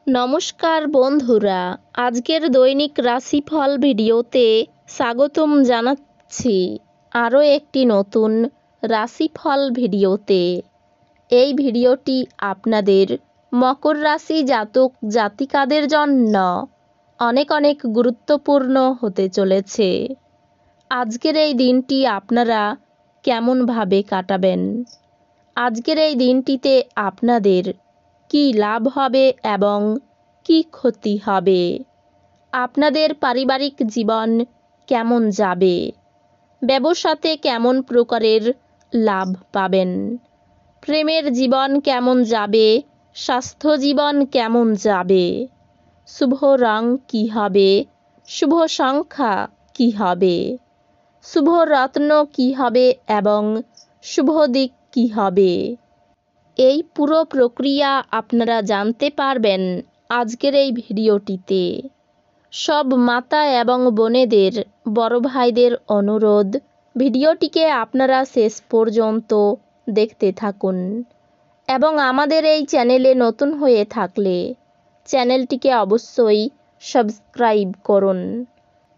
নমস্কার বন্ধুরা, আজকের দৈনিক রাশিফল ভিডিওতে স্বাগতম জানাচ্ছি আরও একটি নতুন রাশিফল ভিডিওতে। এই ভিডিওটি আপনাদের মকর রাশি জাতক জাতিকাদের জন্য অনেক অনেক গুরুত্বপূর্ণ হতে চলেছে। আজকের এই দিনটি আপনারা কেমনভাবে কাটাবেন? আজকের এই দিনটিতে আপনাদের কি লাভ হবে এবং কি ক্ষতি হবে? আপনাদের পারিবারিক জীবন কেমন যাবে? ব্যবসাতে কেমন প্রকারের লাভ পাবেন? প্রেমের জীবন কেমন যাবে? স্বাস্থ্য জীবন কেমন যাবে? শুভ রং কি হবে? শুভ সংখ্যা কি হবে? শুভ রত্ন কি হবে এবং শুভ দিক কি হবে? এই পুরো প্রক্রিয়া আপনারা জানতে পারবেন আজকের এই ভিডিওটিতে। সব মাতা এবং বোনেদের, বড় ভাইদের অনুরোধ, ভিডিওটিকে আপনারা শেষ পর্যন্ত দেখতে থাকুন এবং আমাদের এই চ্যানেলে নতুন হয়ে থাকলে চ্যানেলটিকে অবশ্যই সাবস্ক্রাইব করুন,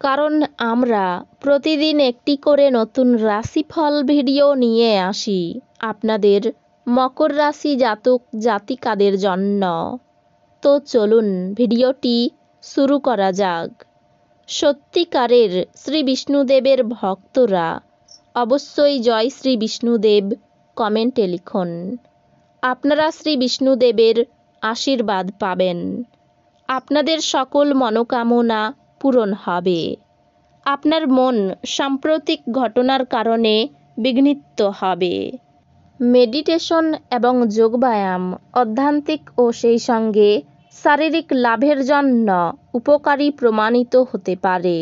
কারণ আমরা প্রতিদিন একটি করে নতুন রাশিফল ভিডিও নিয়ে আসি আপনাদের মকর রাশি জাতক জাতিকাদের জন্য। তো চলুন ভিডিওটি শুরু করা যাক। সত্যিকারের শ্রী বিষ্ণুদেবের ভক্তরা অবশ্যই জয় শ্রী বিষ্ণুদেব কমেন্টে লিখুন। আপনারা শ্রী বিষ্ণুদেবের আশীর্বাদ পাবেন। আপনাদের সকল মনোকামনা পূরণ হবে। আপনার মন সাম্প্রতিক ঘটনার কারণে বিঘ্নিত হবে। মেডিটেশন এবং যোগব্যায়াম আধ্যাত্মিক ও সেই সঙ্গে শারীরিক লাভের জন্য উপকারী প্রমাণিত হতে পারে।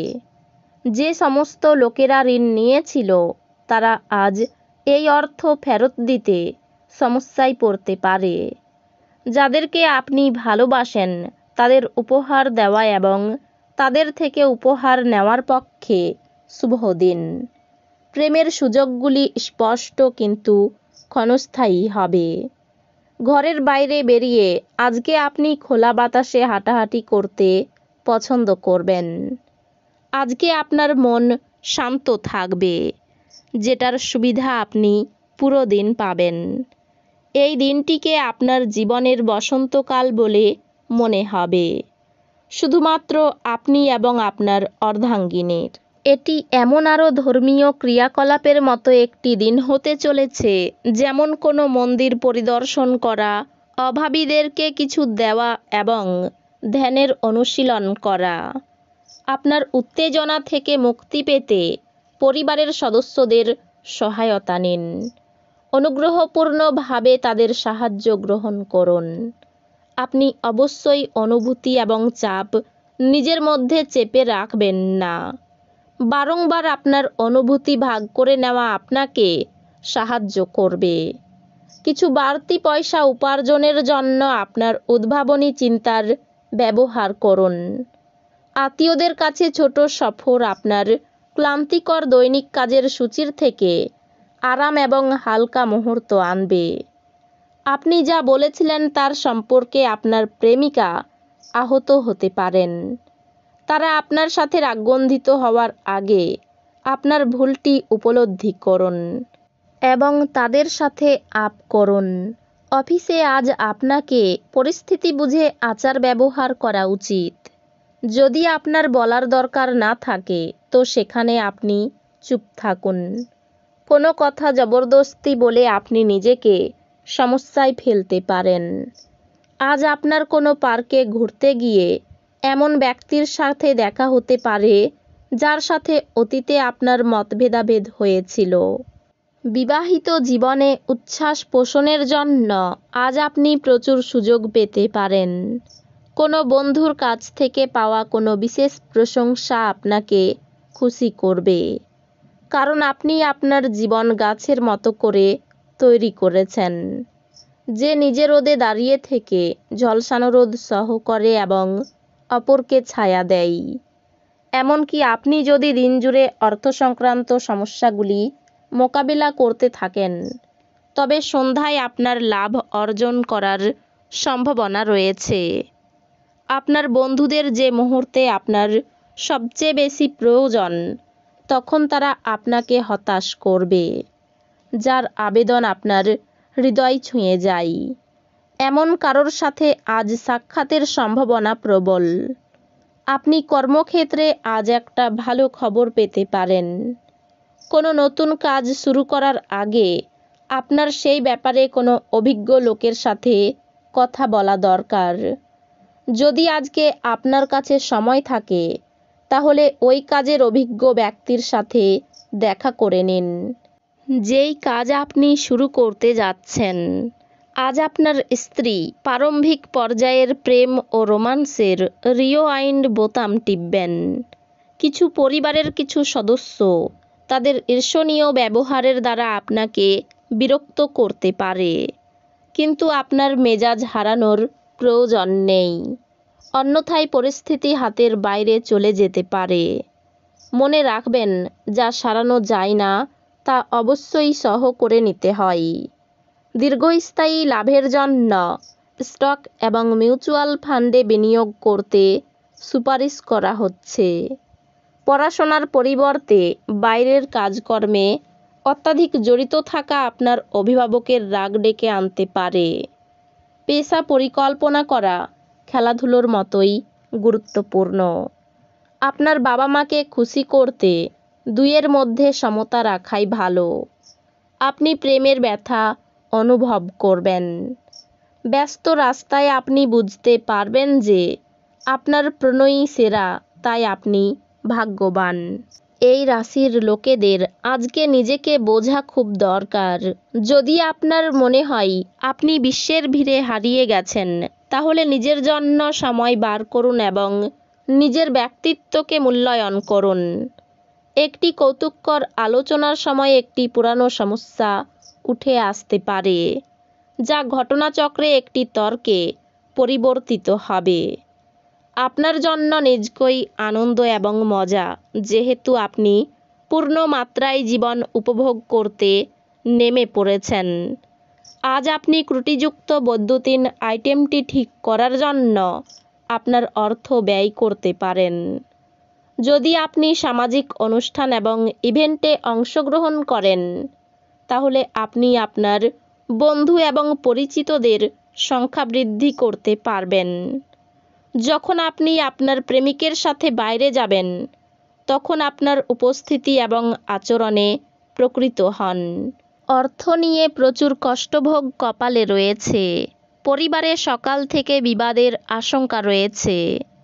যে সমস্ত লোকেরা ঋণ নিয়েছিল তারা আজ এই অর্থ ফেরত দিতে সমস্যায় পড়তে পারে। যাদেরকে আপনি ভালোবাসেন তাদের উপহার দেওয়া এবং তাদের থেকে উপহার নেওয়ার পক্ষে শুভ দিন। প্রেমের সুযোগগুলি স্পষ্ট কিন্তু ক্ষণস্থায়ী হবে। ঘরের বাইরে বেরিয়ে আজকে আপনি খোলা বাতাসে হাঁটাহাঁটি করতে পছন্দ করবেন। আজকে আপনার মন শান্ত থাকবে, যেটার সুবিধা আপনি পুরো দিন পাবেন। এই দিনটিকে আপনার জীবনের বসন্তকাল বলে মনে হবে, শুধুমাত্র আপনি এবং আপনার অর্ধাঙ্গিনীর। এটি এমন আরও ধর্মীয় ক্রিয়াকলাপের মতো একটি দিন হতে চলেছে, যেমন কোনো মন্দির পরিদর্শন করা, অভাবীদেরকে কিছু দেওয়া এবং ধ্যানের অনুশীলন করা। আপনার উত্তেজনা থেকে মুক্তি পেতে পরিবারের সদস্যদের সহায়তা নিন। অনুগ্রহপূর্ণভাবে তাদের সাহায্য গ্রহণ করুন। আপনি অবশ্যই অনুভূতি এবং চাপ নিজের মধ্যে চেপে রাখবেন না। বারংবার আপনার অনুভূতি ভাগ করে নেওয়া আপনাকে সাহায্য করবে। কিছু বাড়তি পয়সা উপার্জনের জন্য আপনার উদ্ভাবনী চিন্তার ব্যবহার করুন। আত্মীয়দের কাছে ছোট সফর আপনার ক্লান্তিকর দৈনিক কাজের সূচির থেকে আরাম এবং হালকা মুহূর্ত আনবে। আপনি যা বলেছিলেন তার সম্পর্কে আপনার প্রেমিকা আহত হতে পারেন। তারা আপনার সাথে রাগগন্ধিত হওয়ার আগে আপনার ভুলটি উপলব্ধি করুন এবং তাদের সাথে আপ করুন। অফিসে আজ আপনাকে পরিস্থিতি বুঝে আচার ব্যবহার করা উচিত। যদি আপনার বলার দরকার না থাকে তো সেখানে আপনি চুপ থাকুন। কোনো কথা জবরদস্তি বলে আপনি নিজেকে সমস্যায় ফেলতে পারেন। আজ আপনার কোনো পার্কে ঘুরতে গিয়ে এমন ব্যক্তির সাথে দেখা হতে পারে যার সাথে অতীতে আপনার মতভেদাভেদ হয়েছিল। বিবাহিত জীবনে উচ্ছ্বাস পোষণের জন্য আজ আপনি প্রচুর সুযোগ পেতে পারেন। কোনো বন্ধুর কাছ থেকে পাওয়া কোনো বিশেষ প্রশংসা আপনাকে খুশি করবে, কারণ আপনি আপনার জীবন গাছের মতো করে তৈরি করেছেন, যে নিজের রোদে দাঁড়িয়ে থেকে ঝলসানো রোদ সহ করে এবং অপরকে ছায়া দেয়। এমনকি আপনি যদি দিনজুড়ে অর্থ সংক্রান্ত সমস্যাগুলি মোকাবিলা করতে থাকেন, তবে সন্ধ্যায় আপনার লাভ অর্জন করার সম্ভাবনা রয়েছে। আপনার বন্ধুদের যে মুহূর্তে আপনার সবচেয়ে বেশি প্রয়োজন, তখন তারা আপনাকে হতাশ করবে, যার আবেদন আপনার হৃদয় ছুঁয়ে যায়। এমন কারোর সাথে আজ সাক্ষাতের সম্ভাবনা প্রবল। আপনি কর্মক্ষেত্রে আজ একটা ভালো খবর পেতে পারেন। কোনো নতুন কাজ শুরু করার আগে আপনার সেই ব্যাপারে কোনো অভিজ্ঞ লোকের সাথে কথা বলা দরকার। যদি আজকে আপনার কাছে সময় থাকে, তাহলে ওই কাজের অভিজ্ঞ ব্যক্তির সাথে দেখা করে নিন। যেই কাজ আপনি শুরু করতে যাচ্ছেন, আজ আপনার স্ত্রী প্রারম্ভিক পর্যায়ের প্রেম ও রোমান্সের রিওয়াইন্ড বোতাম টিপবেন। কিছু পরিবারের কিছু সদস্য তাদের ঈর্ষণীয় ব্যবহারের দ্বারা আপনাকে বিরক্ত করতে পারে, কিন্তু আপনার মেজাজ হারানোর প্রয়োজন নেই, অন্যথায় পরিস্থিতি হাতের বাইরে চলে যেতে পারে। মনে রাখবেন, যা সারানো যায় না তা অবশ্যই সহ করে নিতে হয়। দীর্ঘস্থায়ী লাভের জন্য স্টক এবং মিউচুয়াল ফান্ডে বিনিয়োগ করতে সুপারিশ করা হচ্ছে। পড়াশোনার পরিবর্তে বাইরের কাজকর্মে অত্যাধিক জড়িত থাকা আপনার অভিভাবকের রাগ ডেকে আনতে পারে। পেশা পরিকল্পনা করা খেলাধুলোর মতোই গুরুত্বপূর্ণ। আপনার বাবা মাকে খুশি করতে দুইয়ের মধ্যে সমতা রাখাই ভালো। আপনি প্রেমের ব্যথা অনুভব করবেন। ব্যস্ত রাস্তায় আপনি বুঝতে পারবেন যে আপনার প্রণয়ী সেরা, তাই আপনি ভাগ্যবান। এই রাশির লোকেদের আজকে নিজেকে বোঝা খুব দরকার। যদি আপনার মনে হয় আপনি বিশ্বের ভিড়ে হারিয়ে গেছেন, তাহলে নিজের জন্য সময় বার করুন এবং নিজের ব্যক্তিত্বকে মূল্যায়ন করুন। একটি কৌতুককর আলোচনার সময় একটি পুরানো সমস্যা উঠে আসতে পারে, যা ঘটনাচক্রে একটি তর্কে পরিবর্তিত হবে। আপনার জন্য নিজকই আনন্দ এবং মজা, যেহেতু আপনি পূর্ণ মাত্রায় জীবন উপভোগ করতে নেমে পড়েছেন। আজ আপনি ত্রুটিযুক্ত বৈদ্যুতিন আইটেমটি ঠিক করার জন্য আপনার অর্থ ব্যয় করতে পারেন। যদি আপনি সামাজিক অনুষ্ঠান এবং ইভেন্টে অংশগ্রহণ করেন, তাহলে আপনি আপনার বন্ধু এবং পরিচিতদের সংখ্যা বৃদ্ধি করতে পারবেন। যখন আপনি আপনার প্রেমিকের সাথে বাইরে যাবেন, তখন আপনার উপস্থিতি এবং আচরণে প্রকৃত হন। অর্থ নিয়ে প্রচুর কষ্টভোগ কপালে রয়েছে। পরিবারে সকাল থেকে বিবাদের আশঙ্কা রয়েছে।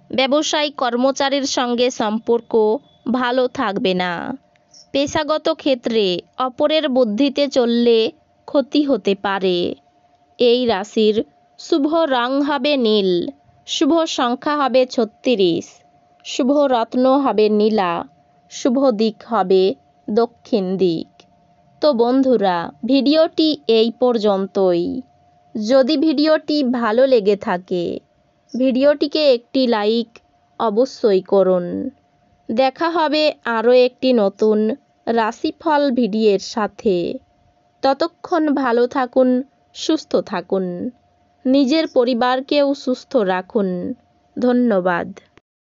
ব্যবসায়িক কর্মচারীর সঙ্গে সম্পর্ক ভালো থাকবে না। পেশাগত ক্ষেত্রে অপরের বুদ্ধিতে চললে ক্ষতি হতে পারে। এই রাশির শুভ রং হবে নীল, শুভ সংখ্যা হবে 36, শুভ রত্ন হবে নীলা, শুভ দিক হবে দক্ষিণ দিক। তো বন্ধুরা, ভিডিওটি এই পর্যন্তই। যদি ভিডিওটি ভালো লেগে থাকে, ভিডিওটিকে একটি লাইক অবশ্যই করুন। দেখা হবে আরও একটি নতুন রাশিফল ভিডিওর সাথে। ততক্ষণ ভালো থাকুন, সুস্থ থাকুন, নিজের পরিবারকেও সুস্থ রাখুন। ধন্যবাদ।